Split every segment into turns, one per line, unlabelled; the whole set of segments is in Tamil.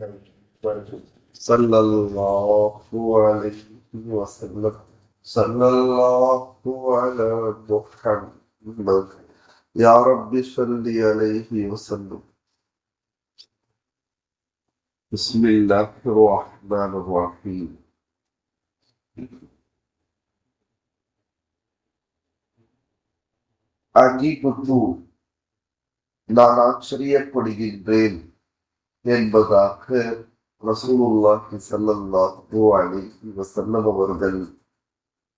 صلى الله عليه وسلم. صلى الله على محمد يا رب صل عليه وسلم. بسم الله الرحمن الرحيم. அஜீபுத்து, நான் ஆச்சரியப்படுகின்றேன் என்பதாக ரசூலுல்லாஹி ஸல்லல்லாஹு அலைஹி வஸல்லம் அவர்கள்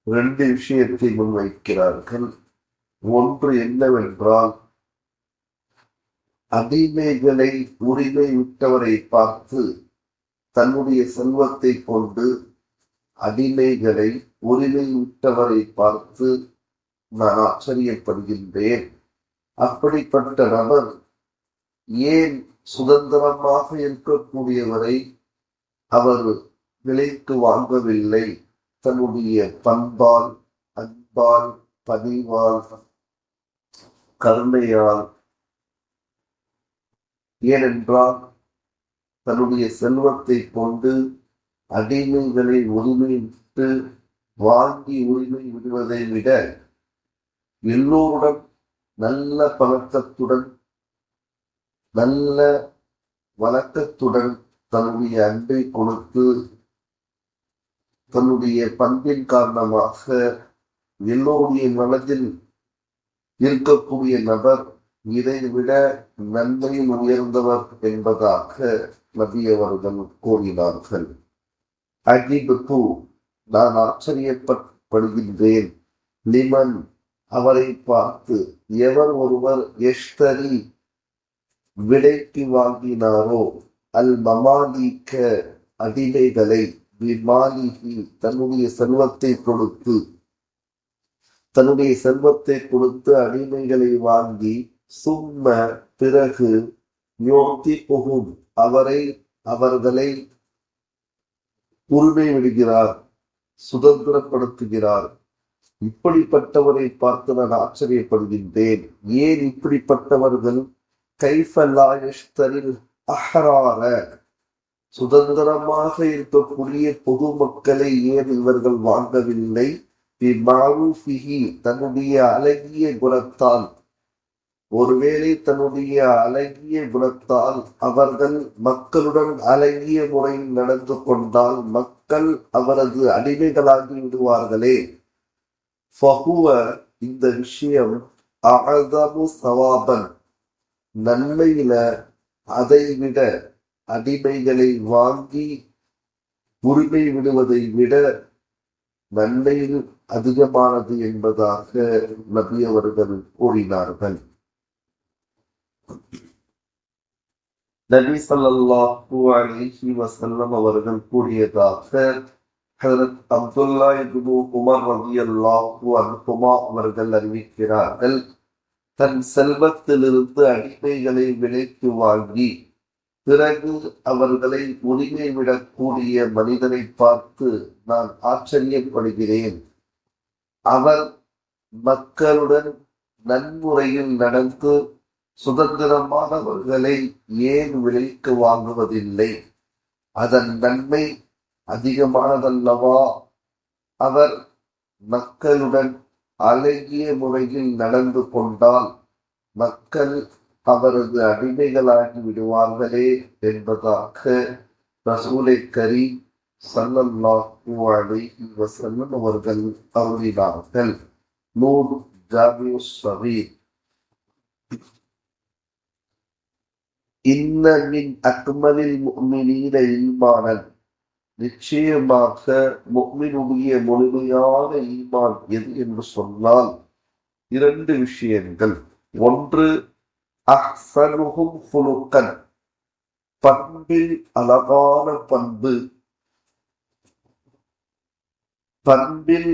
ரெண்டு விஷயத்தை முன்வைக்கிறார்கள். ஒன்று என்னவென்றால், அடிமைகளை உரிமை விட்டவரை பார்த்து தன்னுடைய செல்வத்தை கொண்டு அடிமைகளை உரிமை விட்டவரை பார்த்து நான் ஆச்சரியப்படுகின்றேன். அப்படிப்பட்ட நபர் ஏன் சுதந்திரமாக இருக்கக்கூடியவரை அவர் விலைக்கு வாங்கவில்லை? தன்னுடைய பண்பால், அன்பால், பணிவால், கருணையால். ஏனென்றால் தன்னுடைய செல்வத்தை கொண்டு அடிமைகளை உரிமையிட்டு வாங்கி உரிமை விடுவதை விட எல்லோருடன் நல்ல பழக்கத்துடன் நல்ல வழக்கத்துடன் தன்னுடைய அன்பை கொடுத்து தன்னுடைய பண்பின் காரணமாக எல்லோருடைய மனதில் இருக்கக்கூடிய நபர் இதைவிட நன்மையில் உயர்ந்தவர் என்பதாக நபி அவர்கள் கூறினார்கள். அஜிபுத்து, நான் ஆச்சரியப்படுகின்றேன். லிமன், அவரை பார்த்து, எவர் ஒருவர் எஷ்தரி விலைக்கு வாங்கினாரோ, அல் மமாலிக்க அடிமைகளை, விமாலிகி தன்னுடைய செல்வத்தை கொடுத்து அடிமைகளை வாங்கி, சும்ம பிறகு, யோத்தி புகும் அவர்களை உரிமை விடுகிறார், சுதந்திரப்படுத்துகிறார். இப்படிப்பட்டவரை பார்த்து நான் ஆச்சரியப்படுகின்றேன். ஏன் இப்படிப்பட்டவர்கள் கைஃபல்லாயஸ்தரில் அஹரார, சுதந்திரமாக இருக்கக்கூடிய பொதுமக்களை ஏன் இவர்கள் வாங்கவில்லை? தன்னுடைய அழகிய குணத்தால், ஒருவேளை தன்னுடைய அழகிய குணத்தால் அவர்கள் மக்களுடன் அழகிய முறையில் நடந்து கொண்டால் மக்கள் அவரது அடிமைகளாகி விடுவார்களே. ஃபஹுவ, இந்த விஷயம், அஅதமு சவாபன், நன்மையில அதைவிட அடிமைகளை வாங்கி உரிமை விடுவதை விட நன்மையில் அதிகமானது என்பதாக நபி அவர்கள் கூறினார்கள். நபி ஸல்லல்லாஹு அலைஹி வஸல்லம் அவர்கள் கூறியதாக ஹஜ்ரத் அப்துல்லா இப்னு உமர் ரலியல்லாஹு அன்ஹுமா அவர்கள் அறிவிக்கிறார்கள். தன் செல்வத்திலிருந்து அடிமைகளை விலைக்கு வாங்கி பிறகு அவர்களை உரிமை விடக்கூடிய மனிதனை பார்த்து நான் ஆச்சரியப்படுகிறேன். அவர் மக்களுடன் நன்முறையில் நடந்து சுதந்திரமானவர்களை ஏன் விலைக்கு வாங்குவதில்லை? அதன் நன்மை அதிகமானதல்லவா? அவர் மக்களுடன் அழகிய முறையில் நடந்து கொண்டால் மக்கள் அவரது அடிமைகளாகி விடுவார்களே என்பதாக ரசூலை கரீம் ஸல்லல்லாஹு அலைஹி வஸல்லம் அவர்கள் அருளினார்கள். நூர் ஜாமிஉ ஸகீர். இன்ன மின் அக்மலில் முஃமினீன ஈமானன், நிச்சயமாக முஃமினுடைய முழுமையான ஈமான் எது என்று சொன்னால் இரண்டு விஷயங்கள். ஒன்று, அஹ்ஸனுஹும் குலுக்கன், பண்பில் அழகான பண்பு. பண்பில்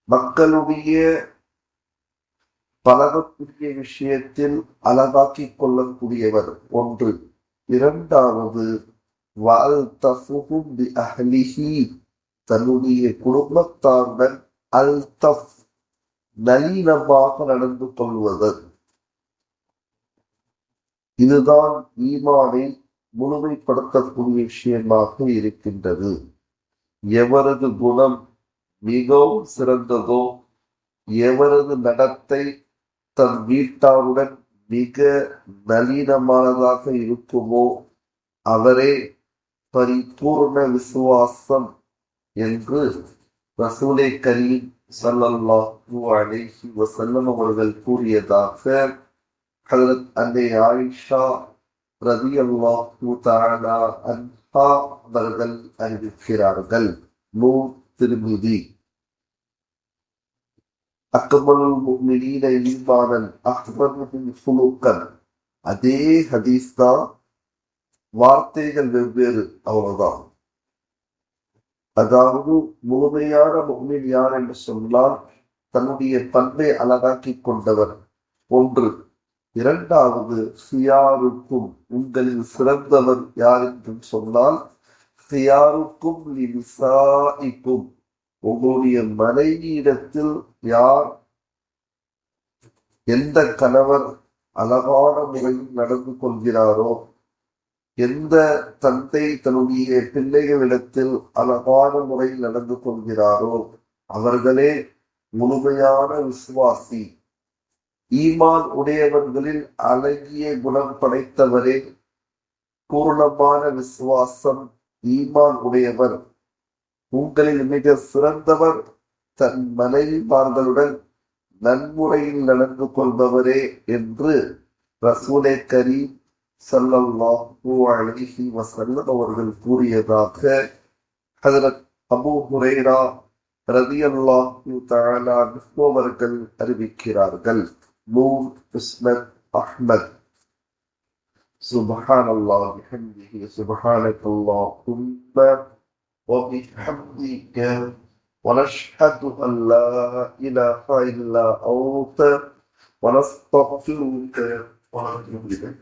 மக்களுடைய பழகக்கூடிய விஷயத்தில் அழகாக்கிக் கொள்ளக்கூடியவர் ஒன்று. இரண்டாவது, வஅல்தஃபுஹும் பிஅஹ்லிஹி, தன்னுடைய குடும்பத்தாருடன் அல்தஃப் நளினமாக நடந்து கொள்வது. இதுதான் ஈமானின் முழுமைப்படுத்தக்கூடிய விஷயமாக இருக்கின்றது. எவரது குணம் மிகவும் சிறந்ததோ, எவரது நடத்தை தன் வீட்டாருடன் மிக நளினமானதாக இருக்குமோ அவரே பரிபூர்ண விசுவாசம் என்று ரசூலே கரீம் ஸல்லல்லாஹு அலைஹி வஸல்லம் அவர்கள் கூறியதாக ஹஜ்ரத் அன்னை ஆயிஷா ரலியல்லாஹு தஆலா அன்ஹா அவர்கள் அறிவிக்கிறார்கள். நூர் திருமிதி. அக்மலுல் முஃமினீன ஈமானன் அஹ்ஸனுஹும் குலுகன். அதே ஹதீஸ் தான், வார்த்தைகள் வெவ்வேறு, அவ்வளவுதான். அதாவது முழுமையான முஃமின் யார் என்று சொன்னால் தன்னுடைய பண்பை அழகாக்கிக் கொண்டவர் ஒன்று. இரண்டாவது, சியாருக்கும் உங்களில் சிறந்தவர் யார் என்று சொன்னால் சியாருக்கும் லினிசாஇக்கும் உங்களுடைய மனைவியிடத்தில் யார், எந்த கணவர் அழகான முறையில் நடந்து கொள்கிறாரோ, எந்த தந்தை தன்னுடைய பிள்ளைகளிடத்தில் அழகான முறையில் நடந்து கொள்கிறாரோ அவர்களே முழுமையான விசுவாசி. ஈமான் உடையவர்களில் அழகிய குணம் படைத்தவரே பூர்ணமான விசுவாசம் ஈமான் உடையவர். உங்களில் மிக சிறந்தவர் தன் மனைவிமார்களுடன் நன்முறையில் நடந்து கொள்பவரே என்று ரசூலே கரீம் ஸல்லல்லாஹு அலைஹி வஸல்லம் அவர்கள் கூறியதாக ஹஜ்ரத் அபூ ஹுரைரா ரலியல்லாஹு தஆலா அன்ஹு அவர்கள் அறிவிக்கிறார்கள். நூர் முஸ்னத் அஹ்மத். சுப்ஹானல்லாஹி வபிஹம்திஹி சுப்ஹானக்கல்லாஹும்ம وبحمدك ونشهد أن لا إله إلا أنت ونستغفرك ونتوب إليك.